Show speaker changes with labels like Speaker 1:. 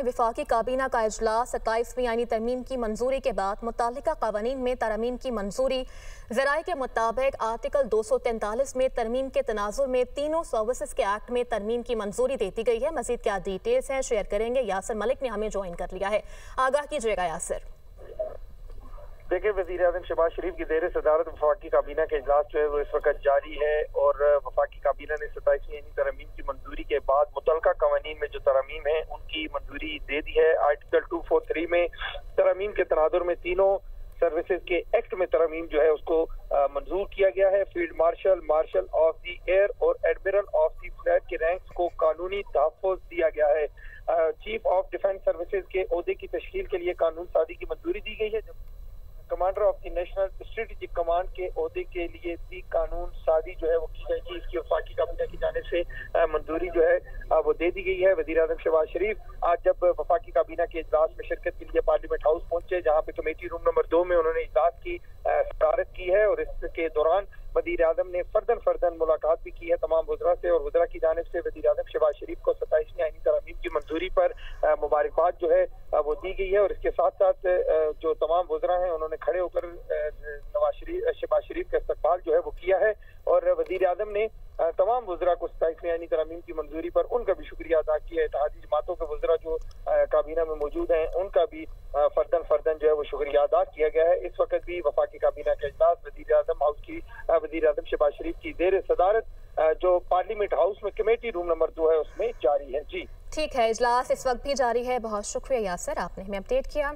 Speaker 1: वफाकी काबीना का इजलास 27वीं आईनी तरमीम की मंजूरी के बाद मुतल्लिका कवानीन में तरमीम की मंजूरी। ज़राए के मुताबिक आर्टिकल 243 में तरमीम के तनाजुर में तीनों सर्विसेज के एक्ट में तरमीम की मंजूरी दे दी गई है। मजीद क्या डिटेल्स हैं शेयर करेंगे, यासिर मलिक ने हमें ज्वाइन कर लिया है। आगाह कीजिएगा यासिर।
Speaker 2: देखिए, वज़ीर-ए-आज़म शहबाज शरीफ की ज़ेर सदारत वफाकी काबीना का इजलास जो है वो इस वक्त जारी है और वफाकी काबीना ने 27वीं तरमीम की मंजूरी के बाद मुतल्लिका कवानीन में जो तरमीम है उनकी मंजूरी दे दी है। आर्टिकल 243 में तरमीम के तनाजुर में तीनों सर्विसेज के एक्ट में तरमीम जो है उसको मंजूर किया गया है। Field marshal, marshal of the air और एडमिरल ऑफ दी फ्लैग के रैंक्स को कानूनी तहफ़्फ़ुज़ दिया गया है। चीफ ऑफ डिफेंस सर्विसेज के ओहदे की तश्कील के लिए कानून साजी की मंजूरी दी गई है। Commander of the national strategic command के ओहदे के लिए भी कानून साजी जो है वो की जाएगी। इसकी वफाकी काबीना की जानिब से मंजूरी जो है वो दे दी गई है। वज़ीर-ए-आज़म शहबाज शरीफ आज जब वफाकी काबीना के इजलास में शिरकत के लिए पार्लियामेंट हाउस पहुंचे, जहां पे कमेटी रूम नंबर 2 में उन्होंने इजलास की सदारत की है और इसके दौरान वज़ीर-ए-आज़म ने फर्दन मुलाकात भी की है तमाम वज़रा से और वज़रा की जानिब से वज़ीर-ए-आज़म शहबाज शरीफ को 27वीं आईनी तरमीम की मंजूरी पर मुबारकबाद जो है वो दी गई है। और इसके साथ साथ जो तमाम वज़रा हैं उन्होंने खड़े होकर शहबाज शरीफ का इस्तकबाल जो है वो किया है और वज़ीर-ए-आज़म ने तमाम वज़रा को 27वीं आईनी तरमीम की मंजूरी पर उनका भी शुक्रिया अदा किया है। इत्तेहादी जमातों के वज़रा जो काबीना में मौजूद हैं उनका भी फर्दन जो है वो शुक्रिया अदा किया गया है। इस वक्त भी वफाकी काबीना का इजलास वज़ीर-ए-आज़म हाउस की वज़ीर-ए-आज़म शहबाज शरीफ की ज़ेर सदारत जो पार्लियामेंट हाउस में कमेटी रूम नंबर 2 है उसमें जारी है। जी
Speaker 1: ठीक है, इजलास इस वक्त भी जारी है। बहुत शुक्रिया यासिर, आपने हमें अपडेट किया।